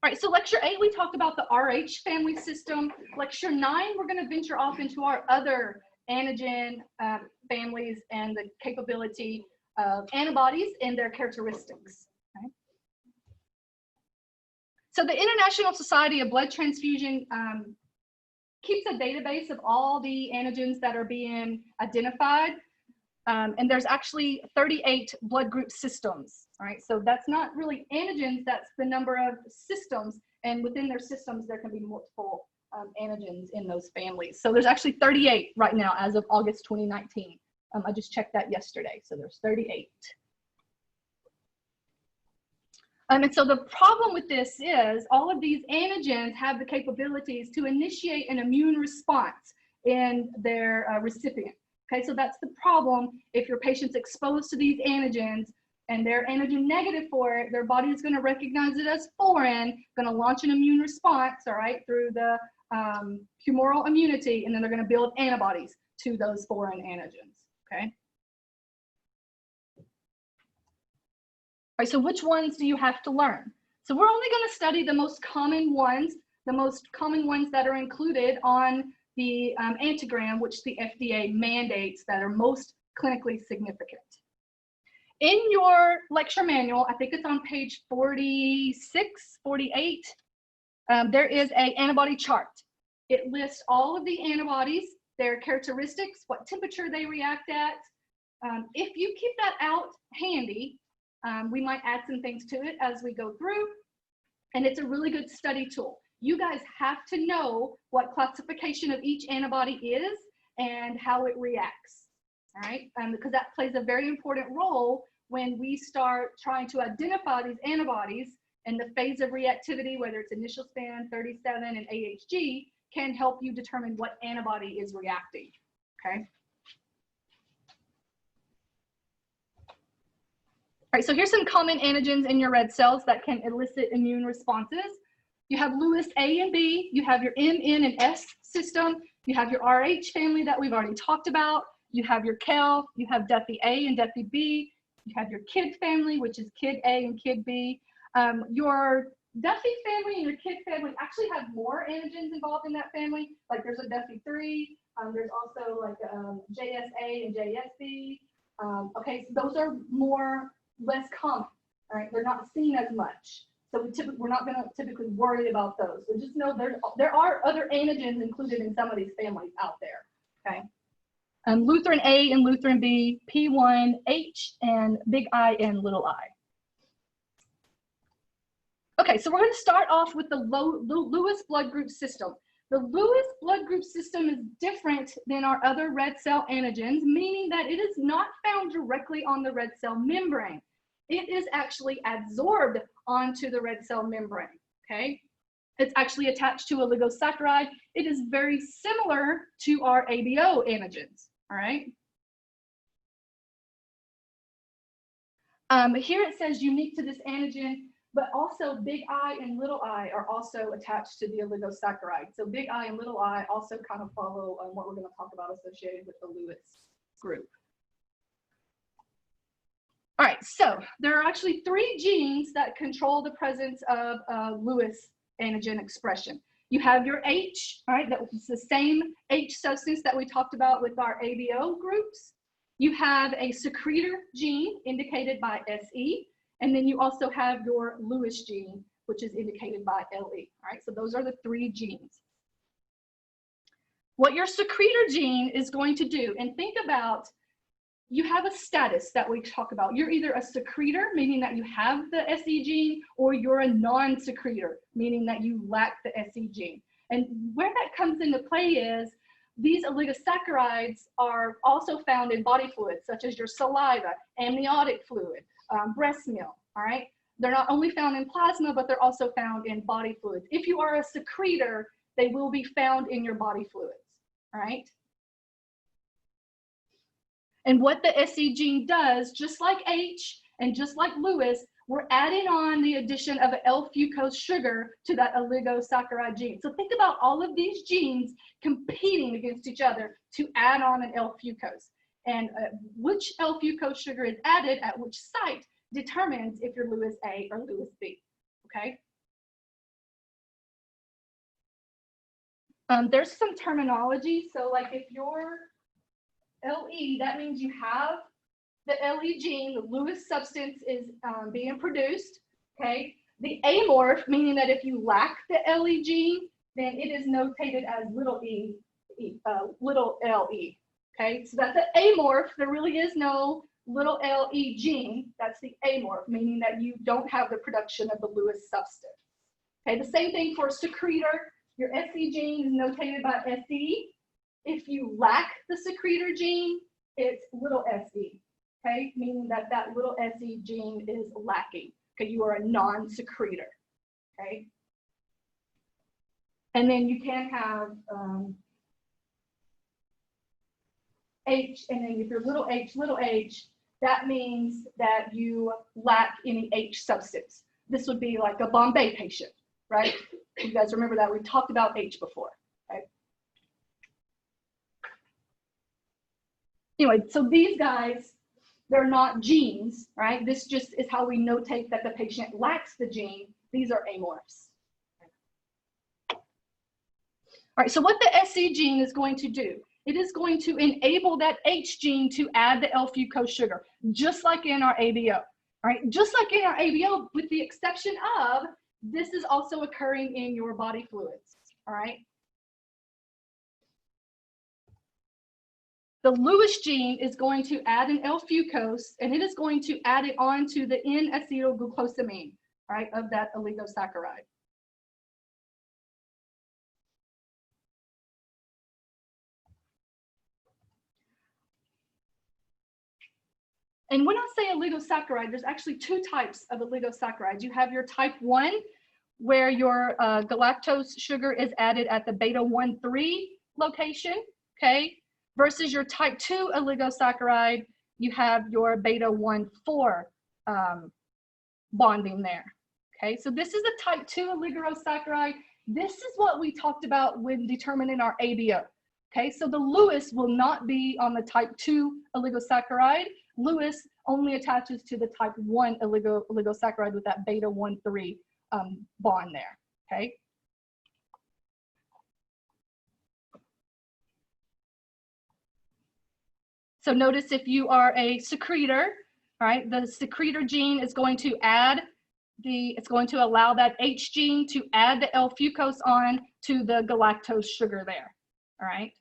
All right, so lecture 8, we talked about the Rh family system. Lecture 9, we're going to venture off into our other antigen families and the capability of antibodies and their characteristics. Okay? So the International Society of Blood Transfusion keeps a database of all the antigens that are being identified. And there's actually 38 blood group systems, all right? So that's not really antigens, that's the number of systems, and within their systems, there can be multiple antigens in those families. So there's actually 38 right now as of August 2019. I just checked that yesterday, so there's 38. And so the problem with this is all of these antigens have the capabilities to initiate an immune response in their recipient. Okay, so that's the problem. If your patient's exposed to these antigens and they're antigen negative for it, their body is going to recognize it as foreign, going to launch an immune response, all right, through the humoral immunity, and then they're going to build antibodies to those foreign antigens, okay? All right, so which ones do you have to learn? So we're only going to study the most common ones that are included on the antigram, which the FDA mandates that are most clinically significant. In your lecture manual, I think it's on page 46, 48, there is an antibody chart. It lists all of the antibodies, their characteristics, what temperature they react at. If you keep that out handy, we might add some things to it as we go through, and it's a really good study tool. You guys have to know what classification of each antibody is and how it reacts, all right? Because that plays a very important role when we start trying to identify these antibodies, and the phase of reactivity, whether it's initial span, 37, and AHG, can help you determine what antibody is reacting, okay? All right, so here's some common antigens in your red cells that can elicit immune responses. You have Lewis A and B, you have your M, N, and S system, you have your Rh family that we've already talked about, you have your KEL, you have Duffy A and Duffy B, you have your KID family, which is KID A and KID B. Your Duffy family and your KID family actually have more antigens involved in that family. Like there's a Duffy 3, there's also like JSA and JSB. Okay, so those are less common, all right? They're not seen as much. So we're not going to typically worry about those. So just know there are other antigens included in some of these families out there, okay? Lutheran A and Lutheran B, P1, H, and big I and little I. Okay, so we're going to start off with the Lewis blood group system. The Lewis blood group system is different than our other red cell antigens, meaning that it is not found directly on the red cell membrane. It is actually adsorbed onto the red cell membrane, okay? It's actually attached to oligosaccharide. It is very similar to our ABO antigens, all right? Here it says unique to this antigen, but also big I and little I are also attached to the oligosaccharide. So big I and little I also kind of follow what we're going to talk about associated with the Lewis group. All right, so there are actually 3 genes that control the presence of Lewis antigen expression. You have your H, all right, that's the same H substance that we talked about with our ABO groups. You have a secretor gene indicated by SE, and then you also have your Lewis gene, which is indicated by LE, all right? So those are the 3 genes. What your secretor gene is going to do, and think about, you have a status that we talk about. You're either a secretor, meaning that you have the SE gene, or you're a non-secretor, meaning that you lack the SE gene. And where that comes into play is these oligosaccharides are also found in body fluids, such as your saliva, amniotic fluid, breast milk, all right? They're not only found in plasma, but they're also found in body fluids. If you are a secretor, they will be found in your body fluids, all right? And what the SE gene does, just like H and just like Lewis, we're adding on the addition of an L-fucose sugar to that oligosaccharide gene. So think about all of these genes competing against each other to add on an L-fucose. And which L-fucose sugar is added at which site determines if you're Lewis A or Lewis B, okay? There's some terminology. So like if you're LE, that means you have the LE gene, the Lewis substance is being produced, okay? The amorph, meaning that if you lack the LE gene, then it is notated as little LE, okay? So that's the amorph. There really is no little LE gene. That's the amorph, meaning that you don't have the production of the Lewis substance. Okay, the same thing for secretor. Your SE gene is notated by SE. If you lack the secretor gene, it's little SE, okay? Meaning that that little SE gene is lacking, okay? You are a non-secretor, okay? And then you can have H, and then if you're little h, that means that you lack any H substance. This would be like a Bombay patient, right? You guys remember that we talked about H before, okay? Anyway, so these guys, they're not genes, right? This just is how we notate that the patient lacks the gene. These are amorphs. All right, so what the SE gene is going to do, it is going to enable that H gene to add the L-fucose sugar, just like in our ABO, all right? Just like in our ABO, with the exception of, this is also occurring in your body fluids, all right? The Lewis gene is going to add an L-fucose, and it is going to add it on to the N-acetylglucosamine, right, of that oligosaccharide. And when I say oligosaccharide, there's actually two types of oligosaccharides. You have your type 1, where your galactose sugar is added at the beta-1,3 location, okay? Versus your type 2 oligosaccharide, you have your beta-1,4 bonding there, okay? So this is a type 2 oligosaccharide. This is what we talked about when determining our ABO, okay? So the Lewis will not be on the type 2 oligosaccharide. Lewis only attaches to the type 1 oligosaccharide with that beta-1,3 bond there, okay? So notice if you are a secretor, right, the secretor gene is going to add it's going to allow that H gene to add the L-fucose on to the galactose sugar there, all right?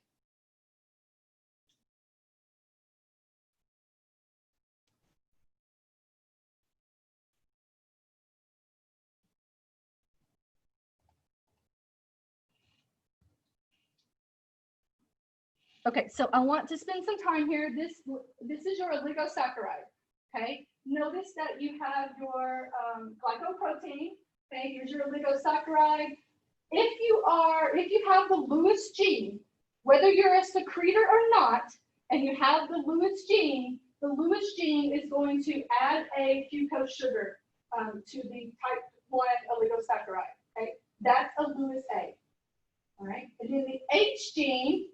Okay, so I want to spend some time here. This is your oligosaccharide, okay? Notice that you have your glycoprotein, okay? Here's your oligosaccharide. If you have the Lewis gene, whether you're a secretor or not, and you have the Lewis gene is going to add a fucose sugar to the type 1 oligosaccharide, okay? That's a Lewis A, all right? And then the H gene,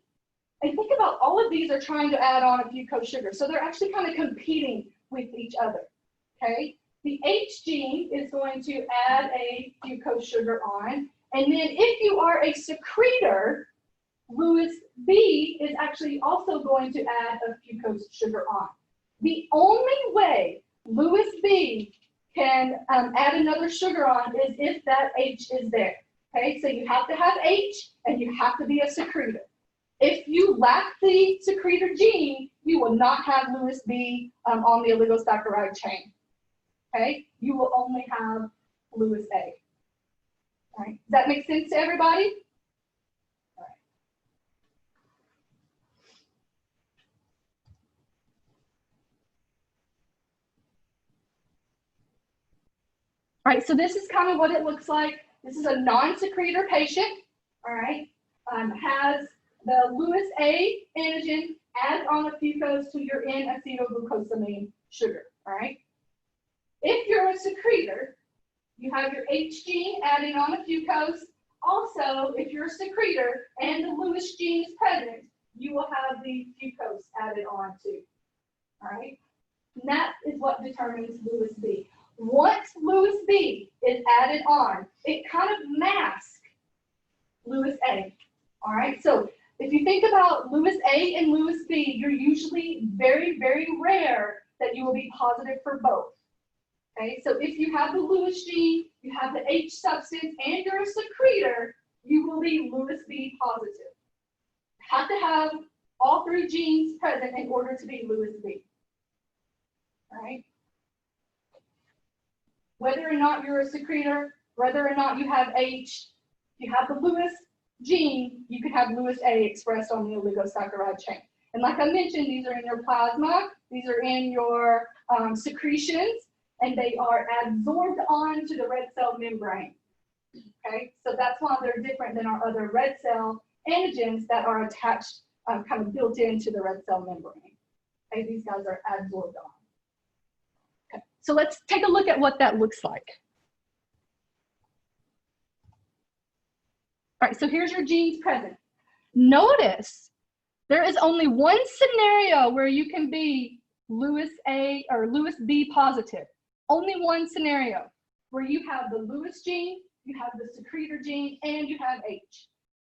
and think about all of these are trying to add on a fucose sugar. So they're actually kind of competing with each other, okay? The H gene is going to add a fucose sugar on. And then if you are a secretor, Lewis B is actually also going to add a fucose sugar on. The only way Lewis B can add another sugar on is if that H is there, okay? So you have to have H and you have to be a secretor. If you lack the secretor gene, you will not have Lewis B on the oligosaccharide chain, okay? You will only have Lewis A, all right? Does that make sense to everybody? All right, so this is kind of what it looks like. This is a non-secretor patient, all right? Has the Lewis A antigen adds on a fucose to your N-acetylglucosamine sugar, all right? If you're a secretor, you have your H gene adding on a fucose. Also, if you're a secretor and the Lewis gene is present, you will have the fucose added on too, all right? And that is what determines Lewis B. Once Lewis B is added on, it kind of masks Lewis A. All right, so if you think about Lewis A and Lewis B, you're usually very, very rare that you will be positive for both. Okay, so if you have the Lewis gene, you have the H substance, and you're a secretor, you will be Lewis B positive. You have to have all three genes present in order to be Lewis B. All right? Whether or not you're a secretor, whether or not you have H, if you have the Lewis gene, you could have Lewis A expressed on the oligosaccharide chain. And like I mentioned, these are in your plasma, these are in your secretions, and they are absorbed onto the red cell membrane. Okay, so that's why they're different than our other red cell antigens that are attached, kind of built into the red cell membrane. Okay, these guys are absorbed on. Okay, so let's take a look at what that looks like. All right, so here's your genes present. Notice there is only one scenario where you can be Lewis A or Lewis B positive. Only one scenario where you have the Lewis gene, you have the secretor gene, and you have H.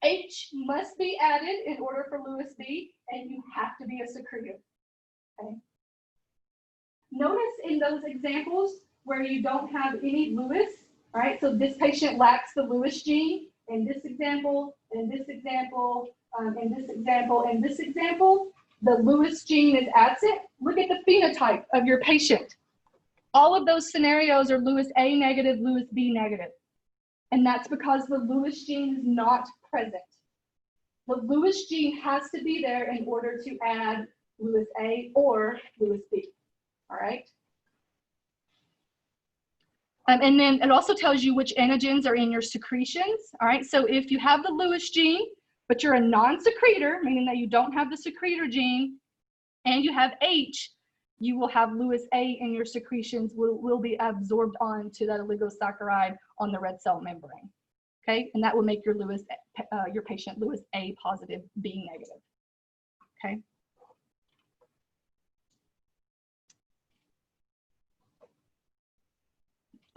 H must be added in order for Lewis B, and you have to be a secretor. Okay. Notice in those examples where you don't have any Lewis, all right, so this patient lacks the Lewis gene, in this example, in this example, in this example, in this example, the Lewis gene is absent. Look at the phenotype of your patient. All of those scenarios are Lewis A negative, Lewis B negative. And that's because the Lewis gene is not present. The Lewis gene has to be there in order to add Lewis A or Lewis B, all right? And then it also tells you which antigens are in your secretions, all right? So if you have the Lewis gene, but you're a non-secretor, meaning that you don't have the secretor gene, and you have H, you will have Lewis A in your secretions will be absorbed onto that oligosaccharide on the red cell membrane, okay? And that will make your your patient Lewis A positive, B negative, okay?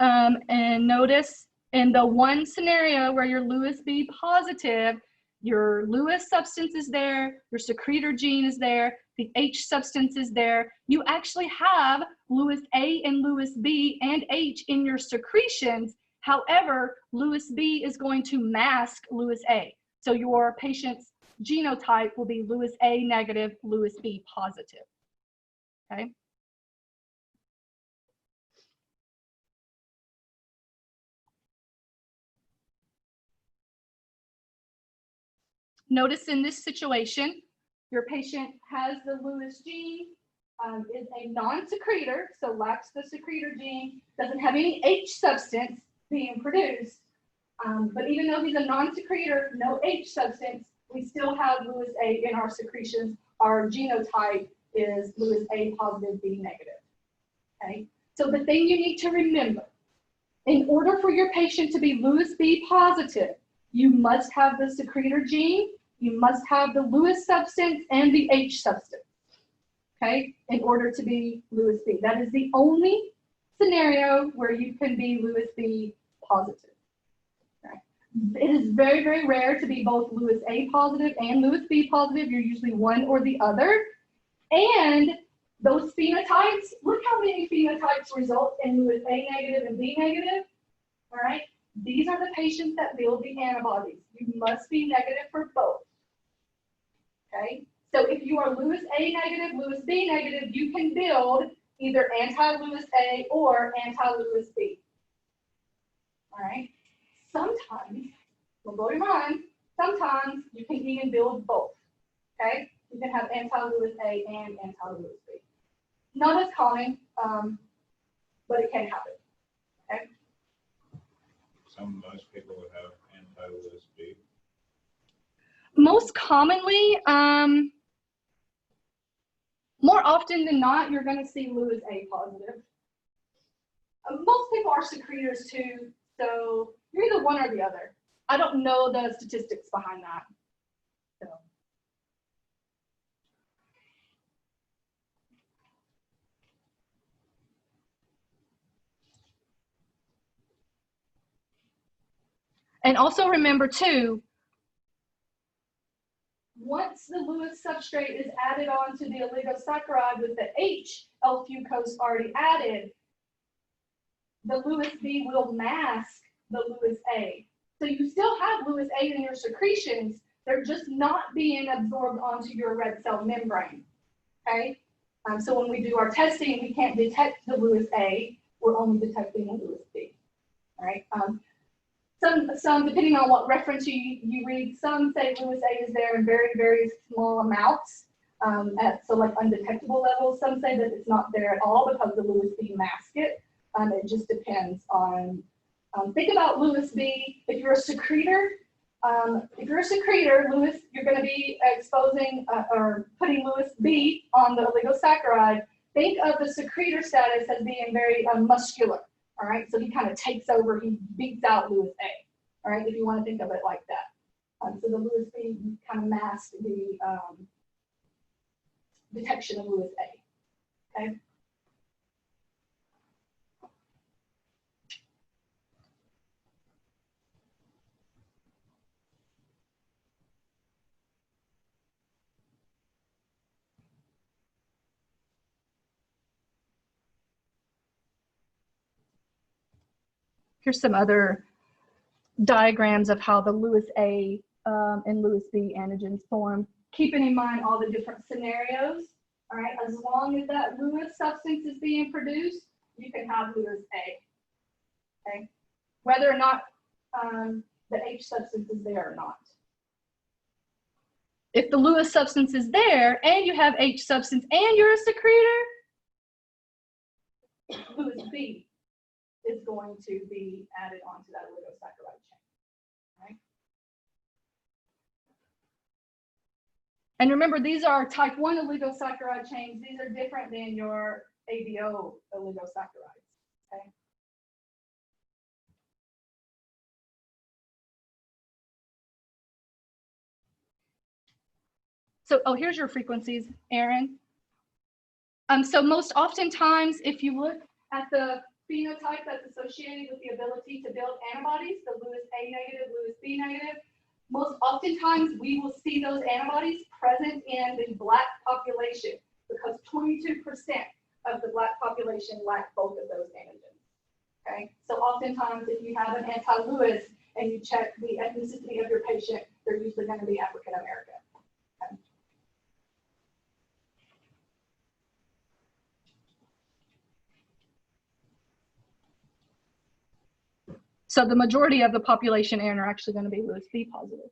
And notice in the one scenario where you're Lewis B positive, your Lewis substance is there, your secretor gene is there, the H substance is there. You actually have Lewis A and Lewis B and H in your secretions. However, Lewis B is going to mask Lewis A. So your patient's genotype will be Lewis A negative, Lewis B positive, okay? Notice in this situation, your patient has the Lewis gene, is a non-secretor, so lacks the secretor gene, doesn't have any H substance being produced. But even though he's a non-secretor, no H substance, we still have Lewis A in our secretions. Our genotype is Lewis A positive, B negative. Okay? So the thing you need to remember, in order for your patient to be Lewis B positive, you must have the secretor gene, you must have the Lewis substance and the H substance, okay, in order to be Lewis B. That is the only scenario where you can be Lewis B positive. Okay. It is very, very rare to be both Lewis A positive and Lewis B positive. You're usually one or the other. And those phenotypes, look how many phenotypes result in Lewis A negative and B negative, all right? These are the patients that build the antibodies. You must be negative for both, okay? So if you are Lewis A negative, Lewis B negative, you can build either anti-Lewis A or anti-Lewis B, all right? Sometimes, we'll blow your mind, sometimes you can even build both, okay? You can have anti-Lewis A and anti-Lewis B. Not as common, but it can happen, okay? Most people would have anti-Lewis B. Most commonly, more often than not, you're going to see Lewis A positive. Most people are secretors too, so you're either one or the other. I don't know the statistics behind that. So. And also remember too, once the Lewis substrate is added onto the oligosaccharide with the H L-fucose already added, the Lewis B will mask the Lewis A. So you still have Lewis A in your secretions, they're just not being absorbed onto your red cell membrane, okay? So when we do our testing, we can't detect the Lewis A, we're only detecting the Lewis B, all right? Some, depending on what reference you read, some say Lewis A is there in very, very small amounts, so like undetectable levels. Some say that it's not there at all because the Lewis B masks it. It just depends on, think about Lewis B, if you're a secretor, Lewis, you're going to be exposing or putting Lewis B on the oligosaccharide. Think of the secretor status as being very muscular. All right, so he kind of takes over, he beats out Lewis A. All right, if you want to think of it like that. So the Lewis B kind of masks the detection of Lewis A. Okay. Here's some other diagrams of how the Lewis A and Lewis B antigens form, keeping in mind all the different scenarios. All right, as long as that Lewis substance is being produced, you can have Lewis A. Okay, whether or not the H substance is there or not. If the Lewis substance is there and you have H substance and you're a secretor, Lewis B is going to be added onto that oligosaccharide chain, right? And remember, these are type 1 oligosaccharide chains. These are different than your ABO oligosaccharides, okay? So, oh, here's your frequencies, Aaron. So most oftentimes, if you look at the phenotype that's associated with the ability to build antibodies, the Lewis A negative, Lewis B negative, most oftentimes we will see those antibodies present in the Black population because 22% of the Black population lack both of those antigens. Okay, so oftentimes if you have an anti-Lewis and you check the ethnicity of your patient, they're usually going to be African American. Okay. So the majority of the population, Aaron, are actually going to be Lewis B positive.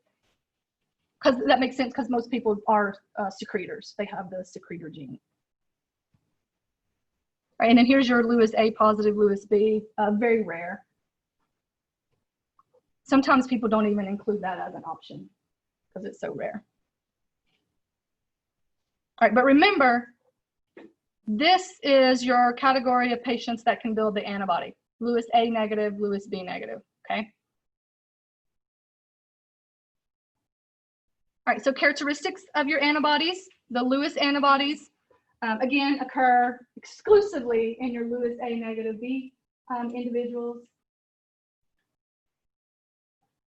Because that makes sense because most people are secretors. They have the secretor gene. Right, and then here's your Lewis A positive, Lewis B, very rare. Sometimes people don't even include that as an option because it's so rare. All right, but remember, this is your category of patients that can build the antibody. Lewis A negative, Lewis B negative, okay? All right, so characteristics of your antibodies. The Lewis antibodies, again, occur exclusively in your Lewis A negative B individuals.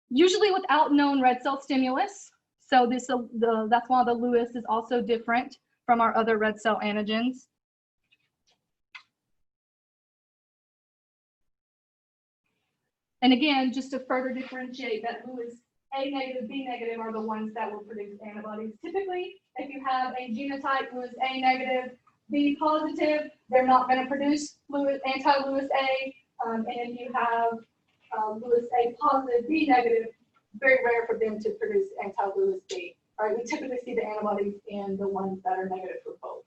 Usually without known red cell stimulus. So that's why the Lewis is also different from our other red cell antigens. And again, just to further differentiate, that Lewis A negative, B negative are the ones that will produce antibodies. Typically, if you have a genotype Lewis A negative, B positive, they're not going to produce anti-Lewis A. And if you have Lewis A positive, B negative, very rare for them to produce anti-Lewis B. All right, we typically see the antibodies in the ones that are negative for both.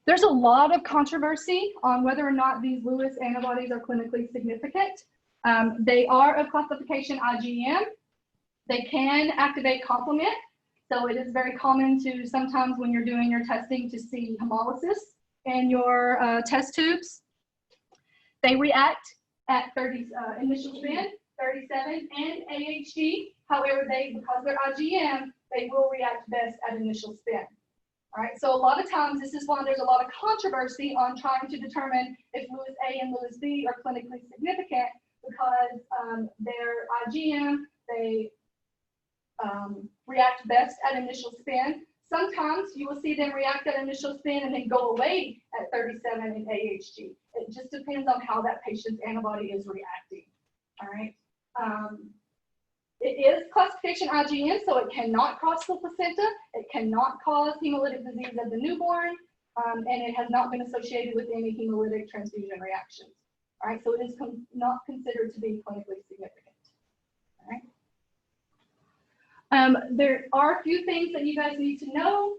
There's a lot of controversy on whether or not these Lewis antibodies are clinically significant. They are of classification IgM. They can activate complement. So it is very common to sometimes when you're doing your testing to see hemolysis in your test tubes. They react at 30 initial spin, 37, and AHD. However, because they're IgM, they will react best at initial spin. All right, so a lot of times this is why there's a lot of controversy on trying to determine if Lewis A and Lewis B are clinically significant, because their IgM, they react best at initial spin. Sometimes you will see them react at initial spin and then go away at 37 in AHG. It just depends on how that patient's antibody is reacting. All right. It is classification IgM, so it cannot cross the placenta. It cannot cause hemolytic disease of the newborn, and it has not been associated with any hemolytic transfusion reactions. All right, so it is not considered to be clinically significant. All right. There are a few things that you guys need to know.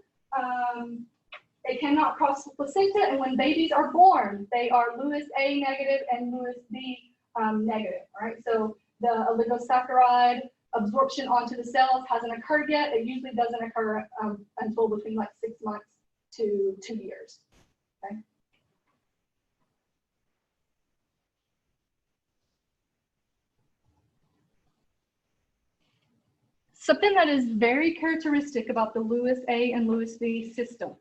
They cannot cross the placenta, and when babies are born, they are Lewis A negative and Lewis B negative. All right, so the oligosaccharide absorption onto the cells hasn't occurred yet. It usually doesn't occur until between like 6 months to 2 years. Okay. Something that is very characteristic about the Lewis A and Lewis B system.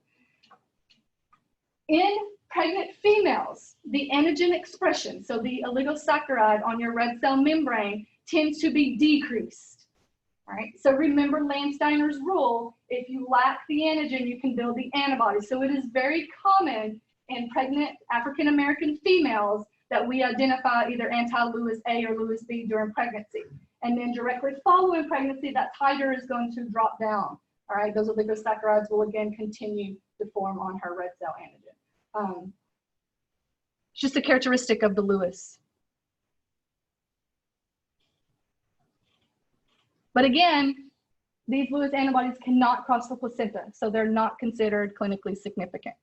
In pregnant females, the antigen expression, so the oligosaccharide on your red cell membrane, tends to be decreased. All right, so remember Landsteiner's rule, if you lack the antigen, you can build the antibody. So it is very common in pregnant African-American females that we identify either anti-Lewis A or Lewis B during pregnancy. And then directly following pregnancy, that titer is going to drop down. All right, those oligosaccharides will again continue to form on her red cell antigen. It's just a characteristic of the Lewis. But again, these Lewis antibodies cannot cross the placenta, so they're not considered clinically significant.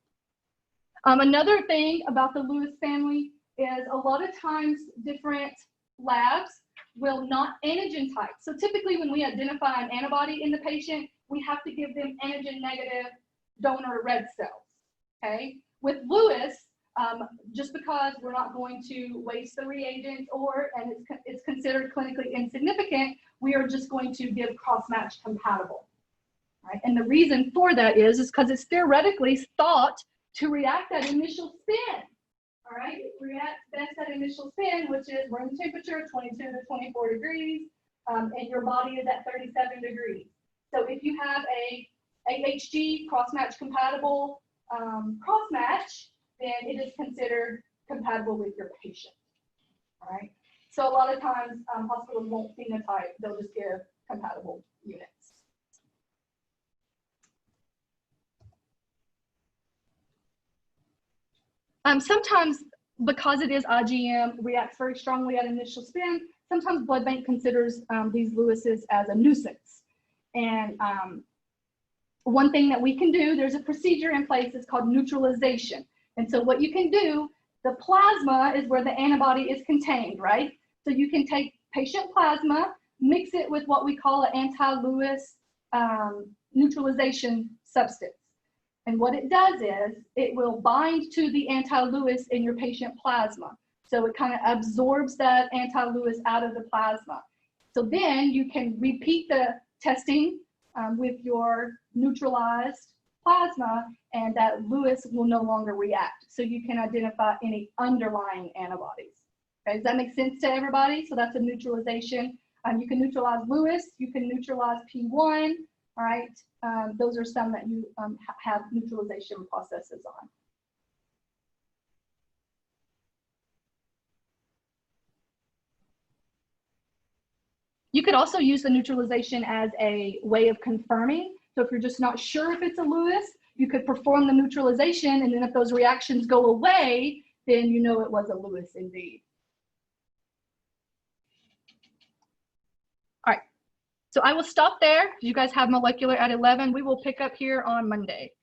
Another thing about the Lewis family is a lot of times different labs will not antigen type. So typically when we identify an antibody in the patient, we have to give them antigen negative donor red cells, okay? With Lewis, just because we're not going to waste the reagent and it's considered clinically insignificant, we are just going to give cross-match compatible, right? And the reason for that is because it's theoretically thought to react at initial spin. All right, it reacts best at initial spin, which is room temperature, 22 to 24 degrees, and your body is at 37 degrees. So if you have a AHG cross-match compatible cross-match, then it is considered compatible with your patient. All right, so a lot of times hospitals won't phenotype, they'll just give compatible units. Sometimes, because it is IgM, reacts very strongly at initial spin, sometimes BloodBank considers these Lewis's as a nuisance. And one thing that we can do, there's a procedure in place, it's called neutralization. And so what you can do, the plasma is where the antibody is contained, right? So you can take patient plasma, mix it with what we call an anti-Lewis neutralization substance. And what it does is it will bind to the anti-Lewis in your patient plasma. So it kind of absorbs that anti-Lewis out of the plasma. So then you can repeat the testing with your neutralized plasma, and that Lewis will no longer react. So you can identify any underlying antibodies. Okay, does that make sense to everybody? So that's a neutralization. You can neutralize Lewis, you can neutralize P1, all right? Those are some that you have neutralization processes on. You could also use the neutralization as a way of confirming. So if you're just not sure if it's a Lewis, you could perform the neutralization, and then if those reactions go away, then you know it was a Lewis indeed. All right, so I will stop there. You guys have molecular at 11. We will pick up here on Monday.